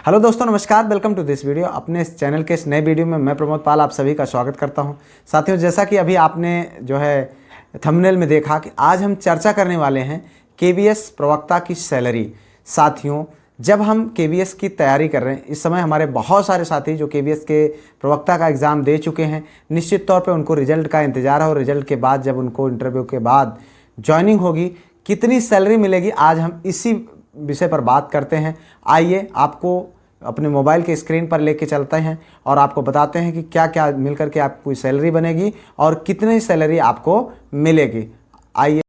Hello दोस्तों, नमस्कार। Welcome to this video. अपने इस चैनल के इस नए वीडियो में मैं प्रमोद पाल आप सभी का स्वागत करता हूं। साथियों, जैसा कि अभी आपने जो है थंबनेल में देखा कि आज हम चर्चा करने वाले हैं केवीएस प्रवक्ता की सैलरी। साथियों, जब हम केवीएस की तैयारी कर रहे हैं, इस समय हमारे बहुत सारे साथी जो केवीएस के प्रवक्ता का एग्ज़ाम दे चुके हैं, निश्चित तौर पर उनको रिजल्ट का इंतज़ार है और रिजल्ट के बाद जब उनको इंटरव्यू के बाद ज्वाइनिंग होगी, कितनी सैलरी मिलेगी, आज हम इसी विषय पर बात करते हैं। आइए आपको अपने मोबाइल के स्क्रीन पर लेके चलते हैं और आपको बताते हैं कि क्या क्या मिलकर के आपको सैलरी बनेगी और कितनी सैलरी आपको मिलेगी। आइए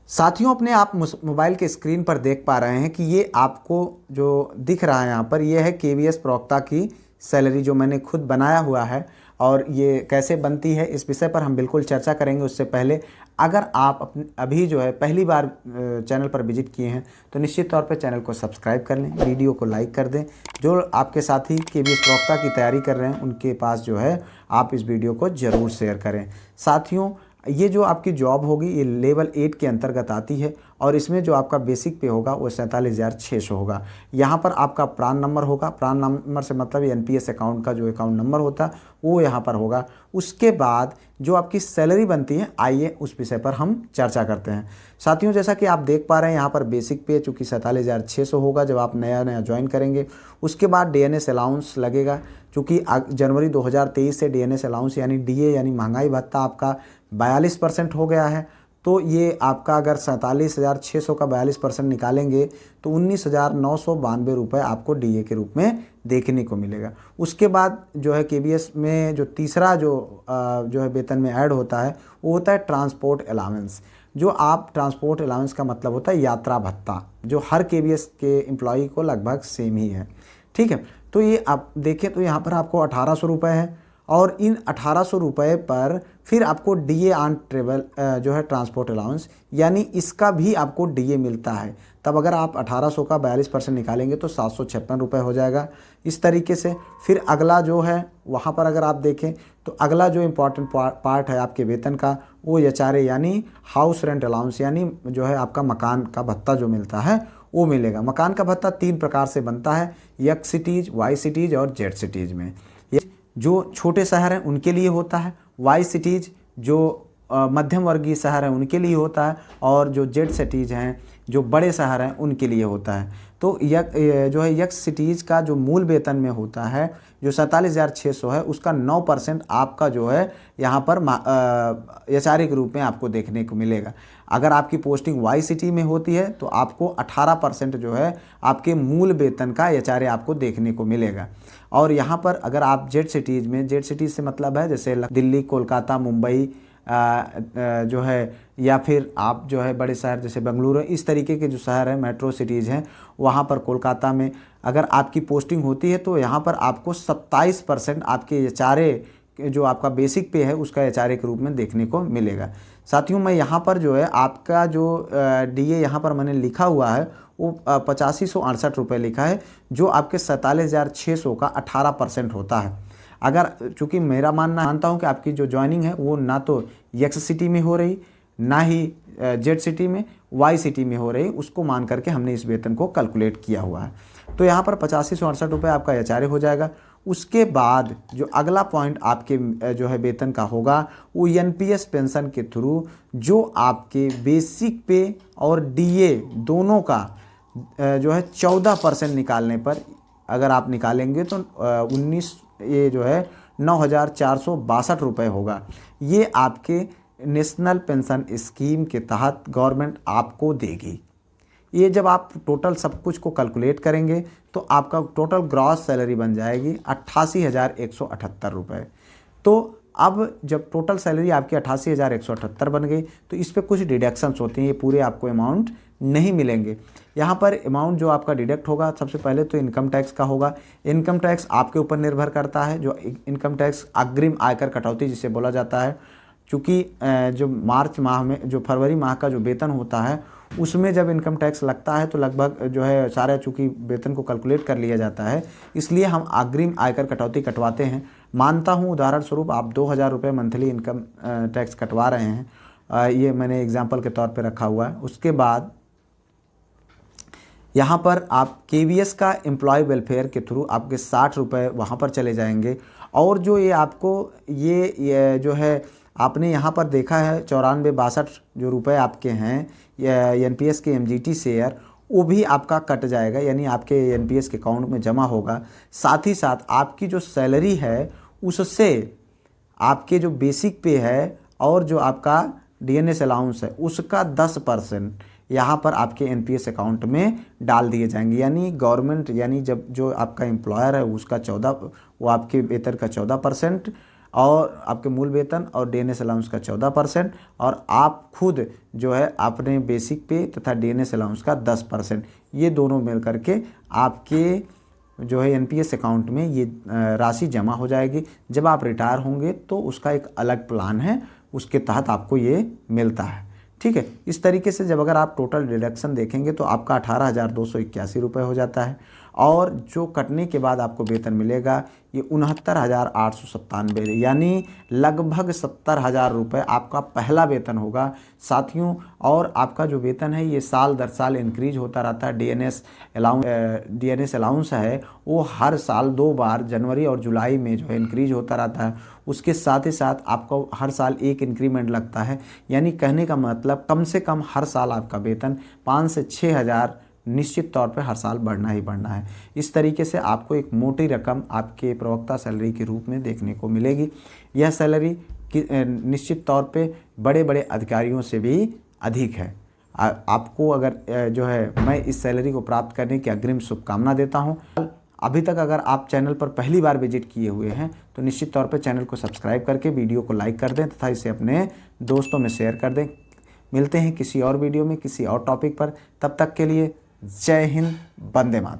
साथियों, अपने आप मोबाइल के स्क्रीन पर देख पा रहे हैं कि ये आपको जो दिख रहा है यहाँ पर, ये है केवीएस प्रवक्ता की सैलरी जो मैंने खुद बनाया हुआ है। और ये कैसे बनती है इस विषय पर हम बिल्कुल चर्चा करेंगे। उससे पहले अगर आप अभी जो है पहली बार चैनल पर विजिट किए हैं तो निश्चित तौर पर चैनल को सब्सक्राइब कर लें, वीडियो को लाइक कर दें। जो आपके साथी केवीएस प्रवक्ता की तैयारी कर रहे हैं उनके पास जो है आप इस वीडियो को ज़रूर शेयर करें। साथियों, ये जो आपकी जॉब होगी ये लेवल 8 के अंतर्गत आती है और इसमें जो आपका बेसिक पे होगा वो 47,600 होगा। यहाँ पर आपका प्रान नंबर होगा। प्रान नंबर से मतलब एनपीएस अकाउंट का जो अकाउंट नंबर होता है वो यहाँ पर होगा। उसके बाद जो आपकी सैलरी बनती है, आइए उस विषय पर हम चर्चा करते हैं। साथियों, जैसा कि आप देख पा रहे हैं यहाँ पर बेसिक पे चूँकि 47,600 होगा जब आप नया ज्वाइन करेंगे। उसके बाद डीएनएस अलाउंस लगेगा, चूँकि जनवरी 2023 से डीएनएस अलाउंस यानी डीए यानी महंगाई भत्ता आपका 42% हो गया है। तो ये आपका अगर 47,600 का 42% निकालेंगे तो 19,992 रुपये आपको डीए के रूप में देखने को मिलेगा। उसके बाद जो है केवीएस में जो तीसरा जो है वेतन में ऐड होता है वो होता है ट्रांसपोर्ट अलाउंस। जो आप ट्रांसपोर्ट अलाउंस का मतलब होता है यात्रा भत्ता, जो हर केवीएस के एम्प्लॉई को लगभग सेम ही है। ठीक है, तो ये आप देखें तो यहाँ पर आपको 1,800 रुपये है और इन 1,800 रुपये पर फिर आपको डीए ऑन ट्रेवल जो है ट्रांसपोर्ट अलाउंस यानी इसका भी आपको डीए मिलता है। तब अगर आप 1,800 का 42% निकालेंगे तो 756 रुपये हो जाएगा। इस तरीके से फिर अगला जो है वहाँ पर अगर आप देखें तो अगला जो इम्पॉर्टेंट पार्ट है आपके वेतन का वो एचआरए यानी हाउस रेंट अलाउंस यानी जो है आपका मकान का भत्ता जो मिलता है वो मिलेगा। मकान का भत्ता 3 प्रकार से बनता है, एक्स सिटीज़, वाई सिटीज़ और जेड सिटीज़ में। जो छोटे शहर हैं उनके लिए होता है, वाई सिटीज़ जो मध्यम वर्गीय शहर हैं उनके लिए होता है और जो जेड सिटीज़ हैं जो बड़े शहर हैं उनके लिए होता है। तो जो है एक्स सिटीज़ का जो मूल वेतन में होता है जो 47,600 है उसका 9% आपका जो है यहाँ पर एचआरए के रूप में आपको देखने को मिलेगा। अगर आपकी पोस्टिंग वाई सिटी में होती है तो आपको 18% जो है आपके मूल वेतन का एचआरए आपको देखने को मिलेगा। और यहाँ पर अगर आप जेड सिटीज़ में, जेड सिटीज़ से मतलब है जैसे दिल्ली, कोलकाता, मुंबई जो है या फिर आप जो है बड़े शहर जैसे बेंगलुरु, इस तरीके के जो शहर हैं मेट्रो सिटीज़ हैं वहाँ पर, कोलकाता में अगर आपकी पोस्टिंग होती है तो यहाँ पर आपको 27% आपके एचआरए जो आपका बेसिक पे है उसका एचआरए के रूप में देखने को मिलेगा। साथियों, मैं यहाँ पर जो है आपका जो डीए यहाँ पर मैंने लिखा हुआ है वो 8568 रुपये लिखा है, जो आपके 47,600 का 18% होता है। अगर चूँकि मेरा मानता हूँ कि आपकी जो ज्वाइनिंग है वो ना तो एक्स सिटी में हो रही ना ही जेड सिटी में, वाई सिटी में हो रही, उसको मान करके हमने इस वेतन को कैलकुलेट किया हुआ है। तो यहाँ पर 8568 रुपये आपका एचआरए हो जाएगा। उसके बाद जो अगला पॉइंट आपके जो है वेतन का होगा वो एनपीएस पेंशन के थ्रू जो आपके बेसिक पे और डीए दोनों का जो है 14% निकालने पर अगर आप निकालेंगे तो 9,462 रुपये होगा। ये आपके नेशनल पेंशन स्कीम के तहत गवर्नमेंट आपको देगी। ये जब आप टोटल सब कुछ को कैलकुलेट करेंगे तो आपका टोटल ग्रॉस सैलरी बन जाएगी 88,178 रुपये। तो अब जब टोटल सैलरी आपकी 88,178 बन गई तो इस पर कुछ डिडक्शंस होती हैं, ये पूरे आपको अमाउंट नहीं मिलेंगे। यहाँ पर अमाउंट जो आपका डिडक्ट होगा सबसे पहले तो इनकम टैक्स का होगा। इनकम टैक्स आपके ऊपर निर्भर करता है, जो इनकम टैक्स अग्रिम आयकर कटौती जिसे बोला जाता है। चूँकि जो मार्च माह में जो फरवरी माह का जो वेतन होता है उसमें जब इनकम टैक्स लगता है तो लगभग जो है सारा चूँकि वेतन को कैलकुलेट कर लिया जाता है, इसलिए हम अग्रिम आयकर कटौती कटवाते हैं। मानता हूँ उदाहरण स्वरूप आप 2,000 रुपये मंथली इनकम टैक्स कटवा रहे हैं, ये मैंने एग्जांपल के तौर पे रखा हुआ है। उसके बाद यहाँ पर आप KVS का एम्प्लॉय वेलफेयर के थ्रू आपके 60 रुपये वहाँ पर चले जाएंगे। और जो ये आपको ये जो है आपने यहाँ पर देखा है 94-62 जो रुपए आपके हैं NPS के MGT शेयर, वो भी आपका कट जाएगा, यानी आपके NPS के अकाउंट में जमा होगा। साथ ही साथ आपकी जो सैलरी है उससे आपके जो बेसिक पे है और जो आपका DNS अलाउंस है उसका 10% यहाँ पर आपके NPS अकाउंट में डाल दिए जाएंगे। यानी गवर्नमेंट, यानी जब जो आपका एम्प्लॉयर है उसका 14, वो आपके वेतन का 14% और आपके मूल वेतन और DNS अलाउंस का 14%, और आप खुद जो है अपने बेसिक पे तथा DNS अलाउंस का 10%, ये दोनों मिल करके आपके जो है NPS अकाउंट में ये राशि जमा हो जाएगी। जब आप रिटायर होंगे तो उसका एक अलग प्लान है, उसके तहत आपको ये मिलता है। ठीक है, इस तरीके से जब अगर आप टोटल डिडक्शन देखेंगे तो आपका 18,281 रुपये हो जाता है, और जो कटने के बाद आपको वेतन मिलेगा ये 69,897, यानी लगभग 70,000 रुपये आपका पहला वेतन होगा साथियों। और आपका जो वेतन है ये साल दर साल इंक्रीज होता रहता है। DNS अलाउंस है वो हर साल 2 बार जनवरी और जुलाई में जो है इंक्रीज होता रहता है। उसके साथ ही साथ आपको हर साल एक इंक्रीमेंट लगता है, यानी कहने का मतलब कम से कम हर साल आपका वेतन 5 से 6 हज़ार निश्चित तौर पे हर साल बढ़ना ही बढ़ना है। इस तरीके से आपको एक मोटी रकम आपके प्रवक्ता सैलरी के रूप में देखने को मिलेगी। यह सैलरी निश्चित तौर पे बड़े बड़े अधिकारियों से भी अधिक है। आपको अगर जो है मैं इस सैलरी को प्राप्त करने की अग्रिम शुभकामना देता हूँ। अभी तक अगर आप चैनल पर पहली बार विजिट किए हुए हैं तो निश्चित तौर पर चैनल को सब्सक्राइब करके वीडियो को लाइक कर दें तथा इसे अपने दोस्तों में शेयर कर दें। मिलते हैं किसी और वीडियो में किसी और टॉपिक पर, तब तक के लिए जय हिंद, वंदे मातरम।